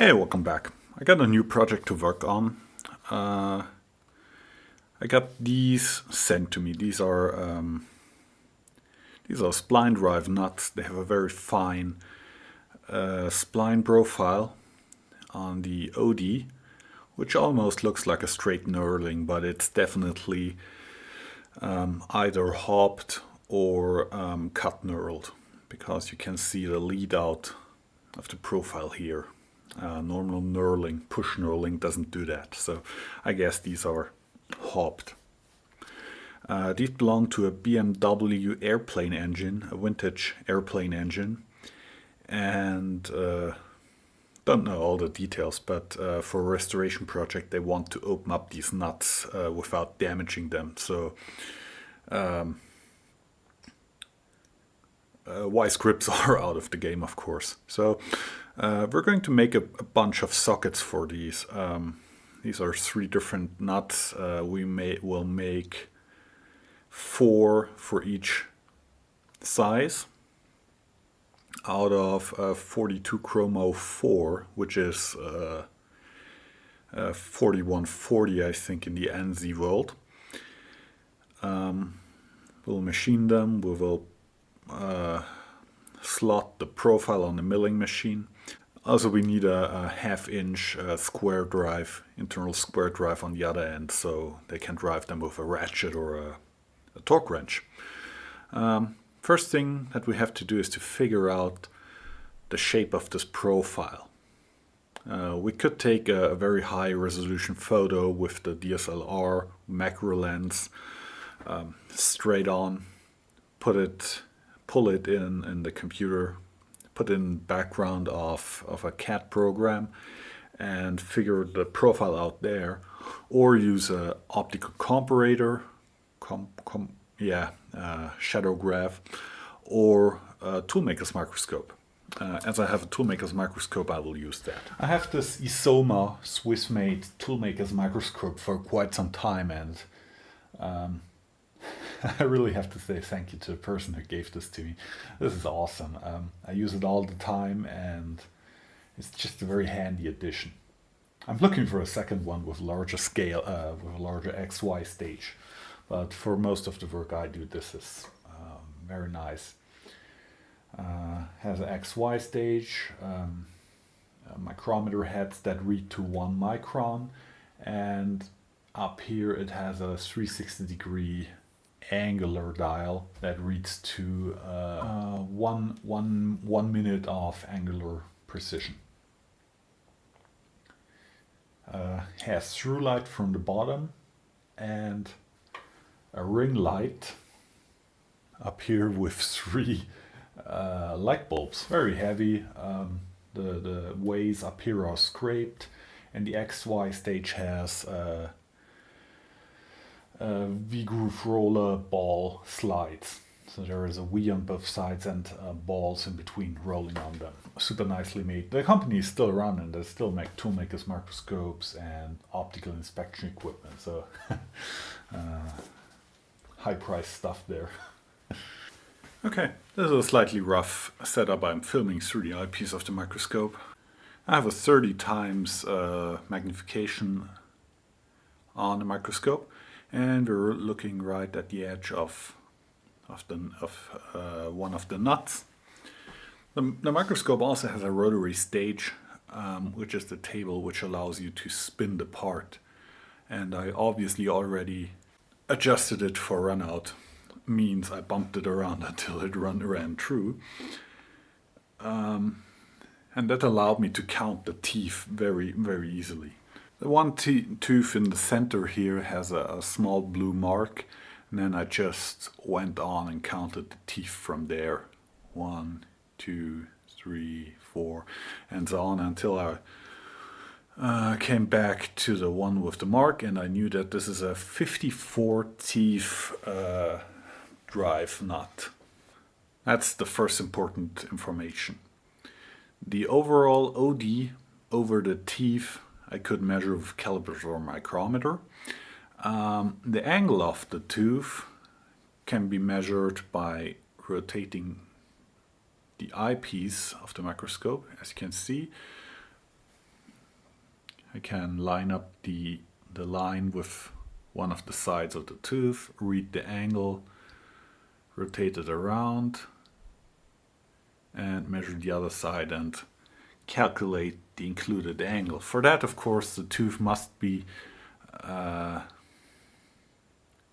Hey, welcome back. I got a new project to work on. I got these sent to me. These are spline drive nuts. They have a very fine spline profile on the OD, which almost looks like a straight knurling, but it's definitely either hopped or cut knurled, because you can see the lead out of the profile here. Normal knurling, push knurling doesn't do that, so I guess these are hopped. These belong to a BMW airplane engine, a vintage airplane engine, and don't know all the details, but for a restoration project they want to open up these nuts without damaging them, so wise grips are out of the game, of course. So we're going to make a bunch of sockets for these. These are 3 different nuts. We'll make 4 for each size out of 42 chromo 4, which is 4140, I think, in the NZ world. We'll machine them. We will slot the profile on the milling machine. Also, we need a half-inch square drive, internal square drive on the other end, so they can drive them with a ratchet or a torque wrench. First thing that we have to do is to figure out the shape of this profile. We could take a very high resolution photo with the DSLR macro lens straight on, pull it in the computer, put in background of a CAD program and figure the profile out there, or use a optical comparator, shadow graph, or a Toolmakers Microscope. As I have a Toolmakers Microscope, I will use that. I have this Isoma Swiss-made Toolmakers Microscope for quite some time, and I really have to say thank you to the person who gave this to me. This is awesome. I use it all the time, and it's just a very handy addition. I'm looking for a second one with larger scale, with a larger XY stage, but for most of the work I do, this is very nice. Has an XY stage, micrometer heads that read to 1 micron, and up here it has a 360-degree angular dial that reads to 1 minute of angular precision. Has through light from the bottom and a ring light up here with 3 light bulbs. Very heavy. The ways up here are scraped, and the XY stage has V-groove roller ball slides. So there is a V on both sides and balls in between rolling on them. Super nicely made. The company is still around and they still make Toolmakers microscopes and optical inspection equipment. So high price stuff there. Okay, this is a slightly rough setup. I'm filming through the eyepiece of the microscope. I have a 30 times magnification on the microscope, and we're looking right at the edge of one of the nuts. The microscope also has a rotary stage, which is the table which allows you to spin the part. And I obviously already adjusted it for runout. Means I bumped it around until it ran true. And that allowed me to count the teeth very, very easily. The one tooth in the center here has a small blue mark, and then I just went on and counted the teeth from there. 1, 2, 3, 4, and so on until I came back to the one with the mark, and I knew that this is a 54 teeth drive nut. That's the first important information. The overall OD over the teeth I could measure with calipers or micrometer. The angle of the tooth can be measured by rotating. The eyepiece of the microscope, as you can see, I can line up the line with one of the sides of the tooth, read the angle, rotate it around, and measure the other side and calculate the included angle. For that, of course, the tooth must be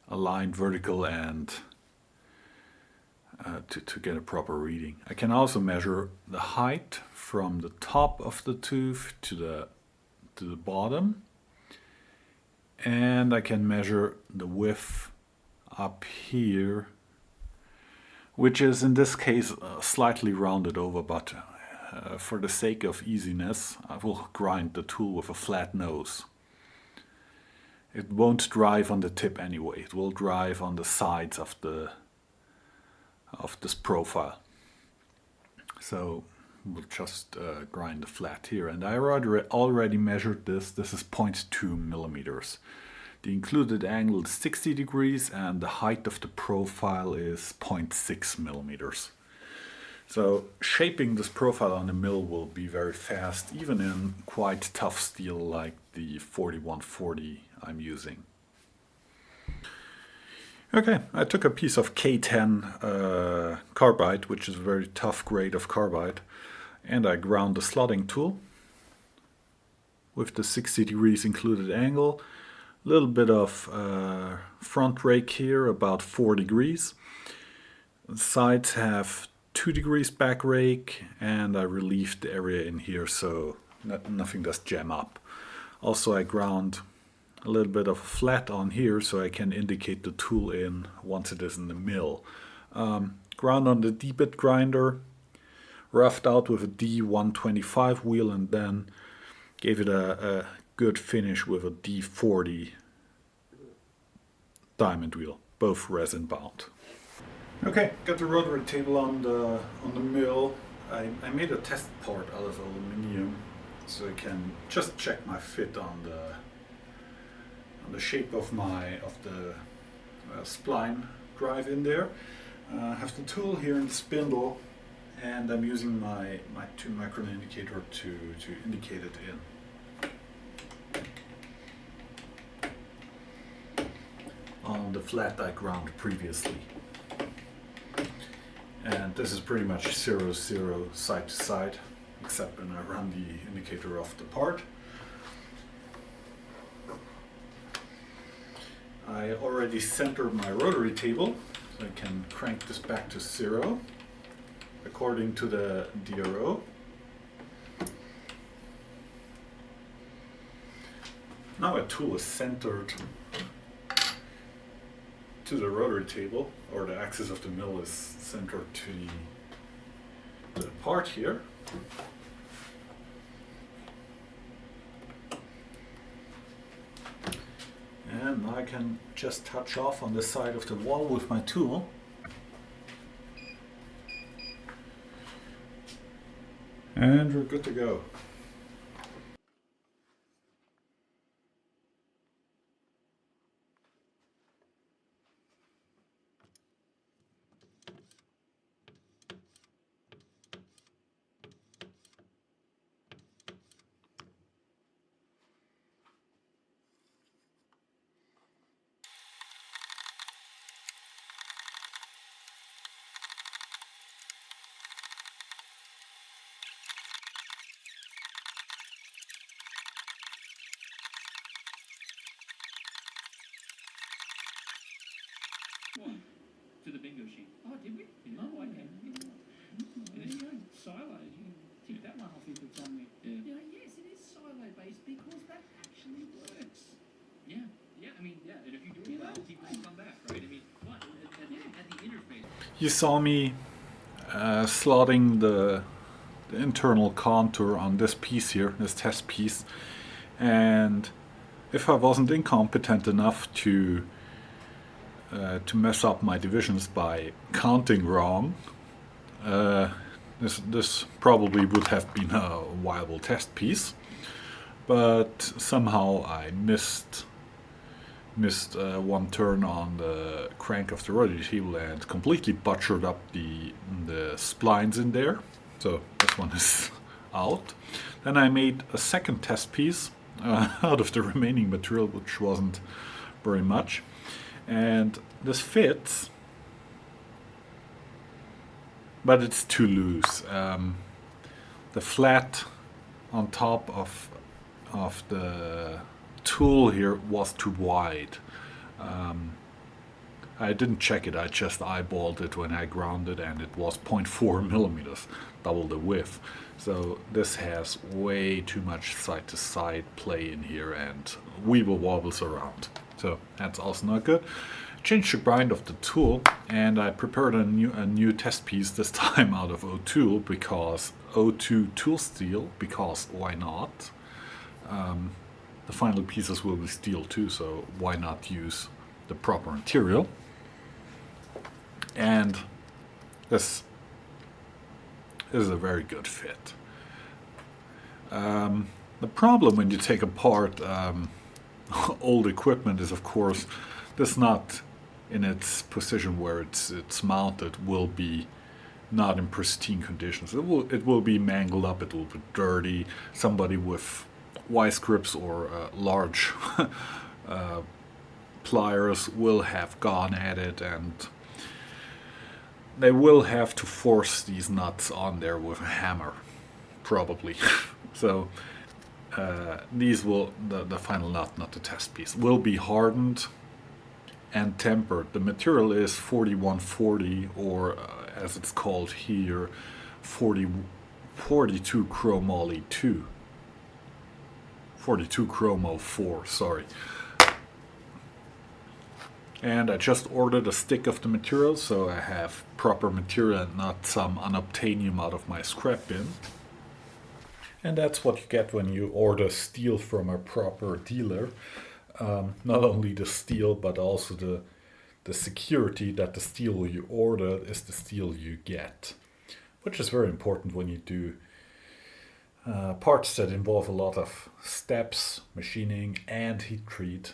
aligned vertical and to get a proper reading. I can also measure the height from the top of the tooth to the bottom, and I can measure the width up here, which is in this case slightly rounded over, but for the sake of easiness I will grind the tool with a flat nose. It won't drive on the tip anyway, it will drive on the sides of this profile. So we'll just grind the flat here, and I already measured this. This is 0.2 millimeters. The included angle is 60 degrees and the height of the profile is 0.6 millimeters. So shaping this profile on the mill will be very fast, even in quite tough steel like the 4140 I'm using. Okay, I took a piece of K10 carbide, which is a very tough grade of carbide, and I ground the slotting tool with the 60 degrees included angle. A little bit of front rake here, about 4 degrees. The sides have 2 degrees back rake, and I relieved the area in here so nothing does jam up. Also, I ground a little bit of flat on here so I can indicate the tool in once it is in the mill. Ground on the D-bit grinder, roughed out with a D125 wheel, and then gave it a good finish with a D40 diamond wheel, both resin bound. Okay, got the rotary table on the mill. I made a test part out of aluminium so I can just check my fit on the shape of the spline drive in there. I have the tool here in the spindle, and I'm using my 2 micron indicator to indicate it in. On the flat I ground previously. And this is pretty much 0-0 side to side, except when I run the indicator off the part. I already centered my rotary table, so I can crank this back to 0 according to the DRO. Now a tool is centered to the rotary table, or the axis of the mill is centered to the part here. And I can just touch off on the side of the wall with my tool. And we're good to go. What? To the bingo sheet. Oh, did we? No, I didn't. And then you know, silos, you can tick that one off if it's on there. Yeah. You know, yes, it is silo based because that actually works. Yeah, yeah, I mean, yeah, and if you do it well, people will come back, right? I mean, what? At the interface. You saw me slotting the internal contour on this piece here, this test piece, and if I wasn't incompetent enough to mess up my divisions by counting wrong, this probably would have been a viable test piece, but somehow I missed one turn on the crank of the rotary table and completely butchered up the splines in there. So this one is out. Then I made a second test piece out of the remaining material, which wasn't very much. And this fits, but it's too loose. The flat on top of the tool here was too wide. I didn't check it, I just eyeballed it when I ground it, and it was 0.4 millimeters, double the width. So this has way too much side-to-side play in here, and weeble wobbles around. So that's also not good. Changed the grind of the tool, and I prepared a new test piece, this time out of O2, because O2 tool steel, because why not? The final pieces will be steel too, so why not use the proper material? And this is a very good fit. The problem when you take apart old equipment is, of course, this nut in its position where it's mounted will be not in pristine conditions. It will be mangled up, it will be dirty. Somebody with vice grips or large pliers will have gone at it, and they will have to force these nuts on there with a hammer, probably. So these will, the final nut, not the test piece, will be hardened and tempered. The material is 4140, or as it's called here, 42 chromoly 2. 42 chromo 4, sorry. And I just ordered a stick of the material, so I have proper material and not some unobtainium out of my scrap bin. And that's what you get when you order steel from a proper dealer. Not only the steel, but also the security that the steel you order is the steel you get, which is very important when you do parts that involve a lot of steps, machining, and heat treat.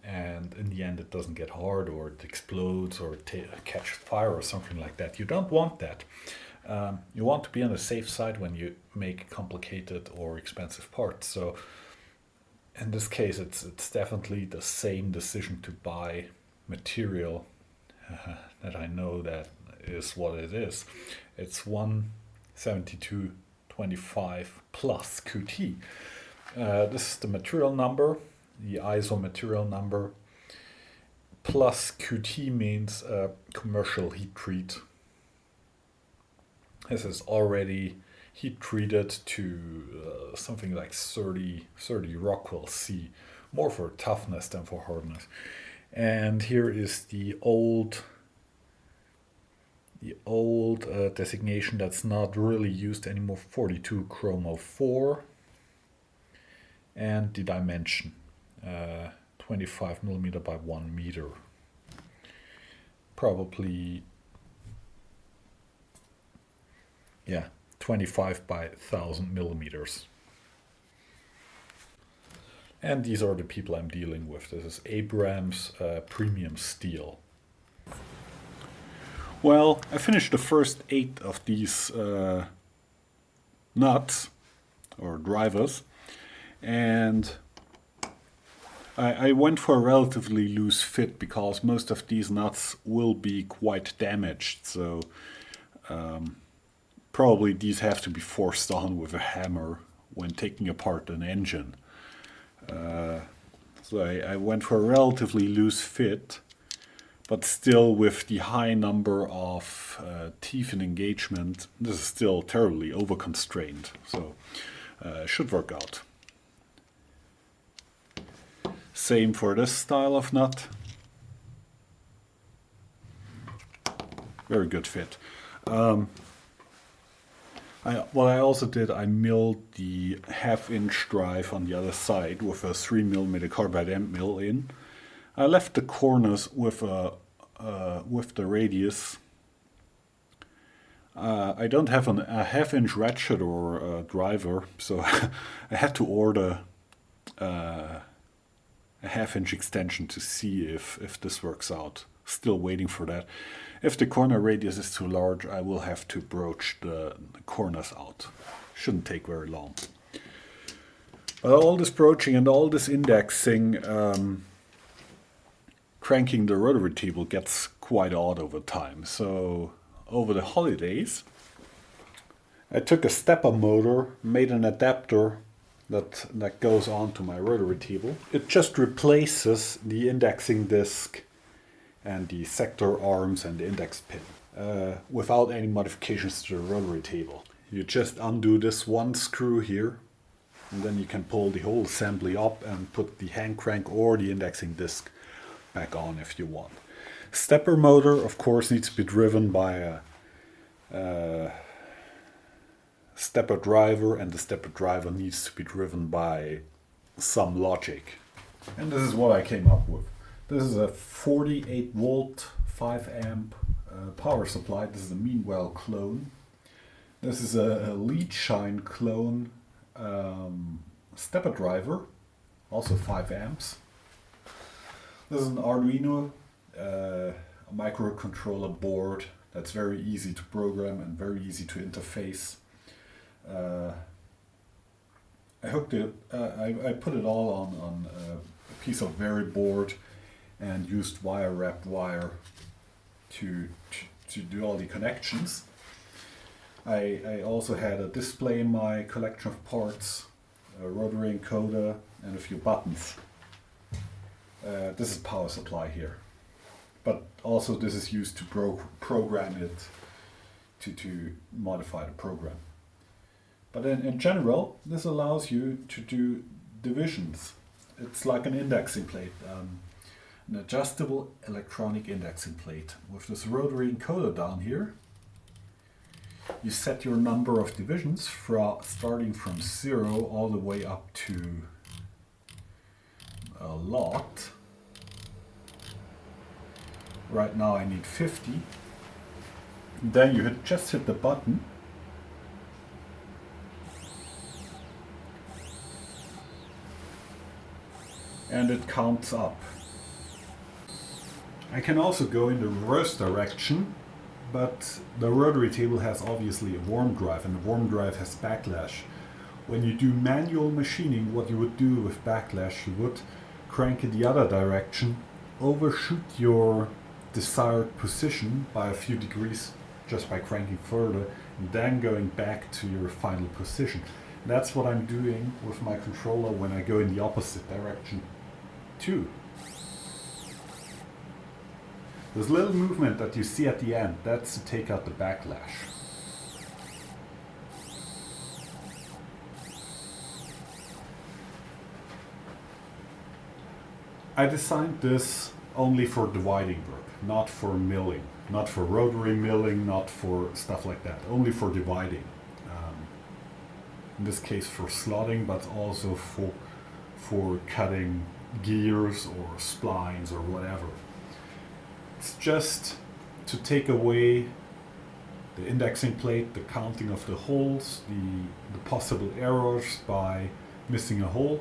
And in the end it doesn't get hard, or it explodes, or catches fire or something like that. You don't want that. You want to be on the safe side when you make complicated or expensive parts. So in this case it's definitely the same decision to buy material that I know that is what it is. It's 17225 plus QT. This is the material number, the ISO material number, plus QT means commercial heat treat. This is already heat treated to something like 30 Rockwell C, more for toughness than for hardness. And here is the old designation that's not really used anymore, 42 chromo 4, and the dimension 25 millimeter by 1 meter, probably 25 by 1000 millimeters. And these are the people I'm dealing with. This is Abrams Premium Steel. Well, I finished the first 8 of these nuts or drivers, and I went for a relatively loose fit because most of these nuts will be quite damaged. So probably these have to be forced on with a hammer when taking apart an engine. So I went for a relatively loose fit, but still with the high number of teeth and engagement, this is still terribly over-constrained. So should work out. Same for this style of nut. Very good fit. What I also did, I milled the 1/2 inch drive on the other side with a 3mm carbide end mill in. I left the corners with the radius. I don't have a 1/2 inch ratchet or driver, so I had to order a 1/2 inch extension to see if this works out. Still waiting for that. If the corner radius is too large, I will have to broach the corners out. Shouldn't take very long. But all this broaching and all this indexing, cranking the rotary table gets quite odd over time. So over the holidays, I took a stepper motor, made an adapter that goes onto my rotary table. It just replaces the indexing disc and the sector arms and the index pin without any modifications to the rotary table. You just undo this one screw here, and then you can pull the whole assembly up and put the hand crank or the indexing disc back on if you want. Stepper motor, of course, needs to be driven by a stepper driver, and the stepper driver needs to be driven by some logic. And this is what I came up with. This is a 48 volt 5 amp power supply. This is a Meanwell clone. This is a lead shine clone stepper driver, also 5 amps. This is an Arduino, a microcontroller board that's very easy to program and very easy to interface. I hooked it, I put it all on a piece of Very board and used wire wrapped wire to do all the connections. I also had a display in my collection of parts, a rotary encoder, and a few buttons. This is power supply here, but also this is used to program it to modify the program. But in general, this allows you to do divisions. It's like an indexing plate, an adjustable electronic indexing plate. With this rotary encoder down here, you set your number of divisions starting from 0 all the way up to a lot. Right now I need 50. Then you just hit the button. And it counts up. I can also go in the reverse direction, but the rotary table has obviously a worm drive, and the worm drive has backlash. When you do manual machining, what you would do with backlash, you would crank in the other direction, overshoot your desired position by a few degrees just by cranking further, and then going back to your final position. That's what I'm doing with my controller when I go in the opposite direction too. This little movement that you see at the end, that's to take out the backlash. I designed this only for dividing work, not for milling, not for rotary milling, not for stuff like that, only for dividing. In this case for slotting, but also for cutting gears or splines or whatever. It's just to take away the indexing plate, the counting of the holes, the possible errors by missing a hole,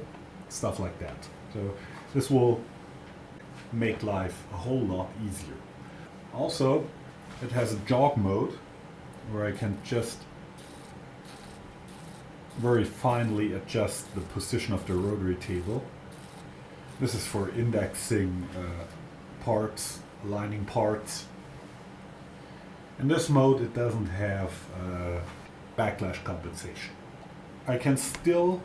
stuff like that. So this will make life a whole lot easier. Also, it has a jog mode where I can just very finely adjust the position of the rotary table. This is for indexing parts, aligning parts. In this mode it doesn't have backlash compensation. I can still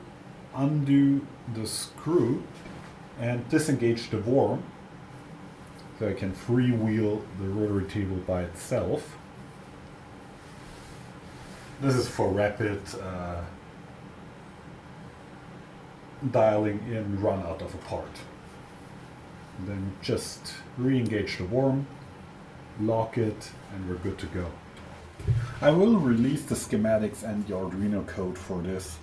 undo the screw and disengage the worm, so I can freewheel the rotary table by itself. This is for rapid dialing in run out of a part. And then just re-engage the worm, lock it, and we're good to go. I will release the schematics and the Arduino code for this,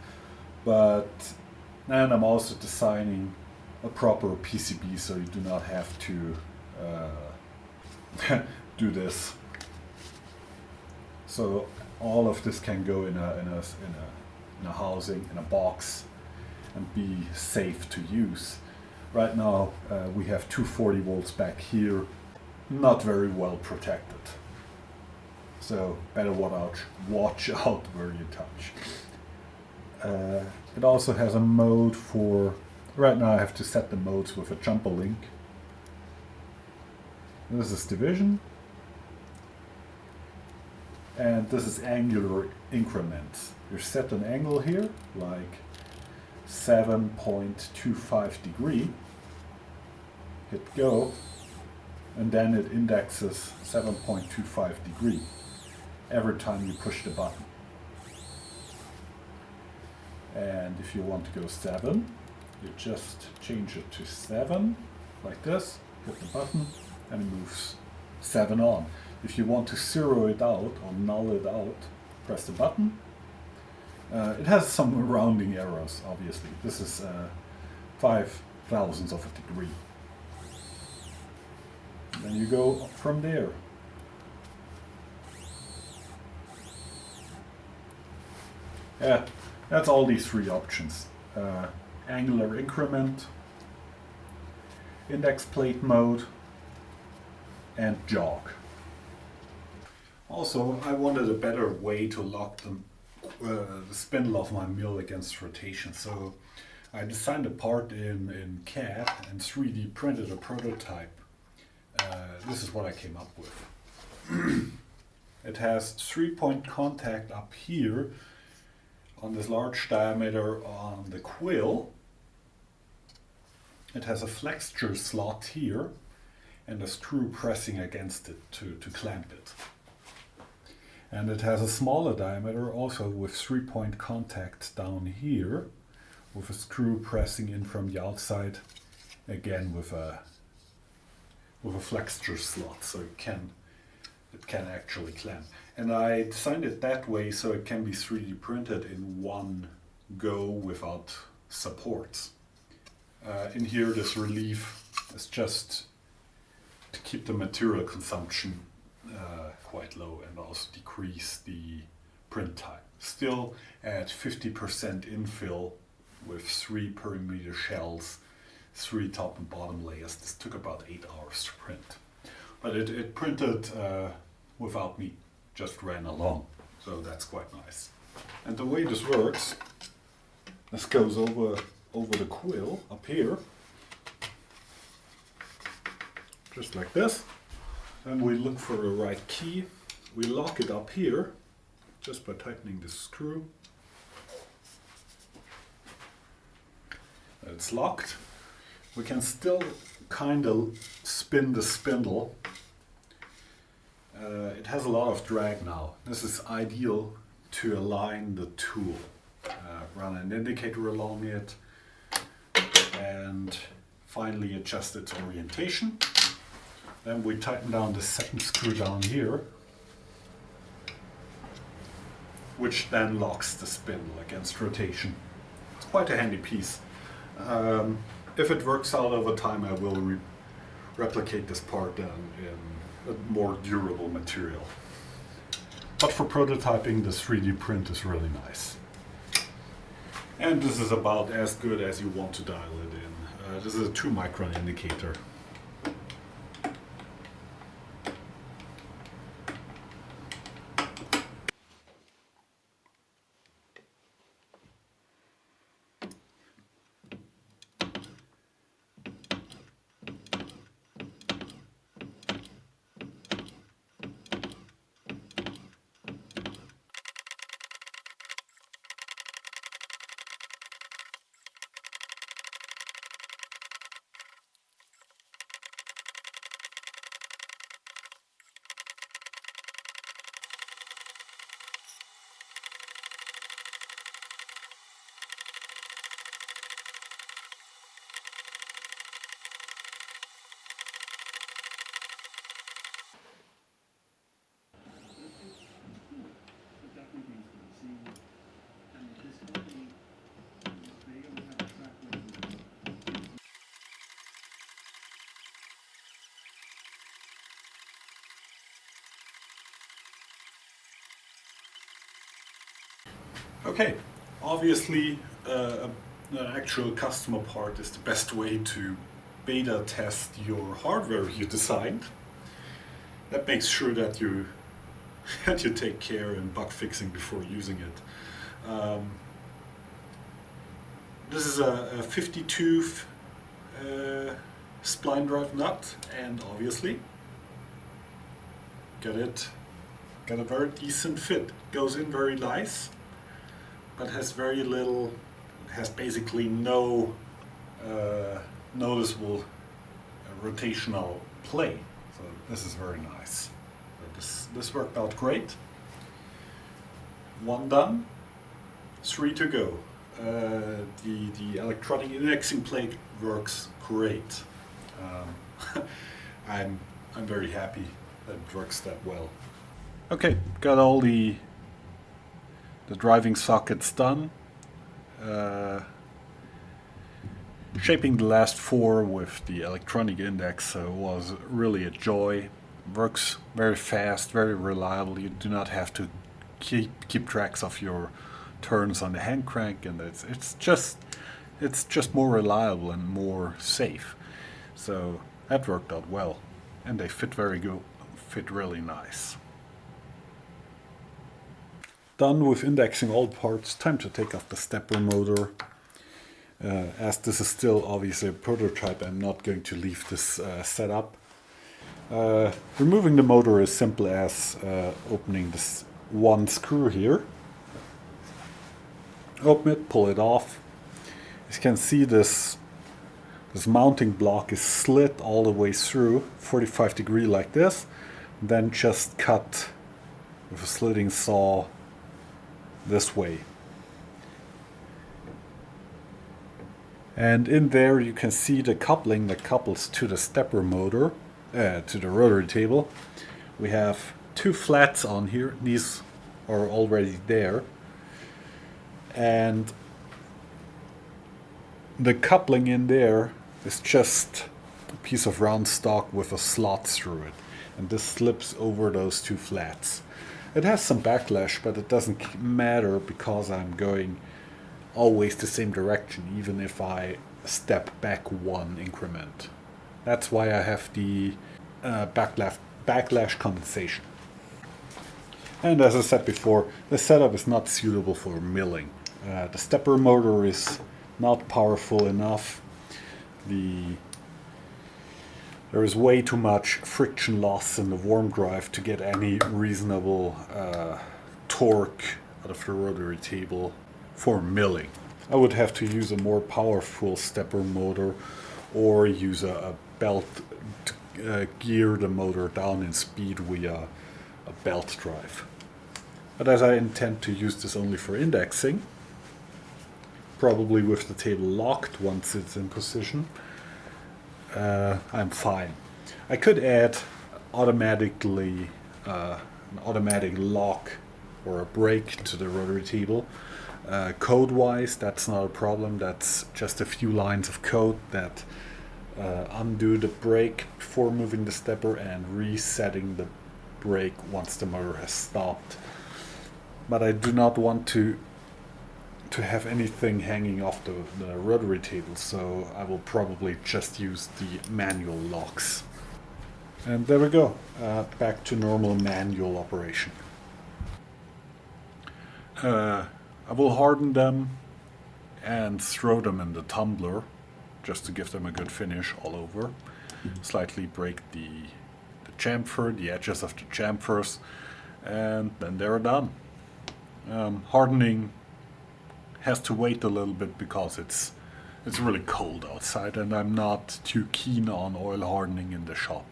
and I'm also designing a proper PCB so you do not have to do this. So all of this can go in a housing, in a box, and be safe to use. Right now we have 240 volts back here, not very well protected. So better watch out where you touch. It also has a mode for, right now I have to set the modes with a jumper link. This is division, and this is angular increments. You set an angle here, like 7.25 degree, hit go, and then it indexes 7.25 degree every time you push the button. And if you want to go 7, you just change it to 7, like this, hit the button, and it moves 7 on. If you want to zero it out or null it out, press the button. It has some rounding errors, obviously. This is 5/1000th of a degree. Then you go from there. Yeah, that's all these three options. Angular increment, index plate mode, and jog. Also, I wanted a better way to lock the spindle of my mill against rotation, so I designed a part in CAD and 3D printed a prototype. This is what I came up with. It has 3-point contact up here on this large diameter on the quill. It has a flexure slot here and a screw pressing against it to clamp it. And it has a smaller diameter also with 3-point contact down here with a screw pressing in from the outside, again with a flexure slot, so it can actually clamp. And I designed it that way so it can be 3D printed in one go without supports. In here, this relief is just to keep the material consumption quite low and also decrease the print time. Still at 50% infill with 3 perimeter shells, 3 top and bottom layers. This took about 8 hours to print. But it printed without me, just ran along. So that's quite nice. And the way this works, this goes over the quill up here, just like this. Then we look for the right key. We lock it up here just by tightening the screw. It's locked. We can still kind of spin the spindle. It has a lot of drag now. This is ideal to align the tool. Run an indicator along it and finally adjust its orientation. Then we tighten down the second screw down here, which then locks the spindle against rotation. It's quite a handy piece. If it works out over time, I will replicate this part in a more durable material. But for prototyping, this 3D print is really nice. And this is about as good as you want to dial it in. This is a 2-micron indicator. Okay, obviously an actual customer part is the best way to beta test your hardware you designed. That makes sure that you take care in bug fixing before using it. This is a 52 spline drive nut, and obviously got a very decent fit. Goes in very nice, but has very little, has basically no noticeable rotational play. So this is very nice. So this worked out great. One done, 3 to go. The electronic indexing plate works great. I'm very happy that it works that well. Okay, got all the driving sockets done. Shaping the last 4 with the electronic index was really a joy. Works very fast, very reliable. You do not have to keep tracks of your turns on the hand crank, and it's just more reliable and more safe. So that worked out well, and they fit very good, fit really nice. Done with indexing all parts. Time to take off the stepper motor. As this is still obviously a prototype, I'm not going to leave this set up. Removing the motor is simple as opening this one screw here. Open it, pull it off. As you can see, this mounting block is slit all the way through, 45 degree like this. Then just cut with a slitting saw this way. And in there you can see the coupling that couples to the stepper motor, to the rotary table. We have 2 flats on here. These are already there. And the coupling in there is just a piece of round stock with a slot through it. And this slips over those 2 flats. It has some backlash, but it doesn't matter because I'm going always the same direction, even if I step back 1 increment. That's why I have the backlash compensation. And as I said before, the setup is not suitable for milling. The stepper motor is not powerful enough. There is way too much friction loss in the worm drive to get any reasonable torque out of the rotary table for milling. I would have to use a more powerful stepper motor or use a belt to gear the motor down in speed via a belt drive. But as I intend to use this only for indexing, probably with the table locked once it's in position, I'm fine. I could add automatically an automatic lock or a brake to the rotary table. Code-wise, that's not a problem. That's just a few lines of code that undo the brake before moving the stepper and resetting the brake once the motor has stopped. But I do not want to have anything hanging off the rotary table, so I will probably just use the manual locks. And there we go, back to normal manual operation. I will harden them and throw them in the tumbler just to give them a good finish all over. Slightly break the chamfer, the edges of the chamfers, and then they're done. Hardening has to wait a little bit because it's really cold outside, and I'm not too keen on oil hardening in the shop.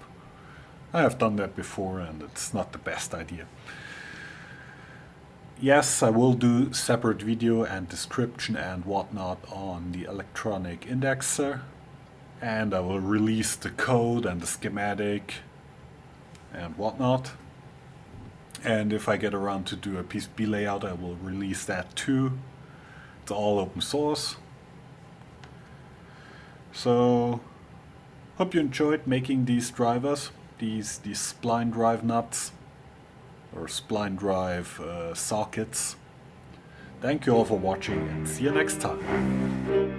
I have done that before and it's not the best idea. Yes, I will do separate video and description and whatnot on the electronic indexer, and I will release the code and the schematic and whatnot. And if I get around to do a PCB layout, I will release that too. It's all open source. So, hope you enjoyed making these drivers, these spline drive nuts, or spline drive sockets. Thank you all for watching and see you next time.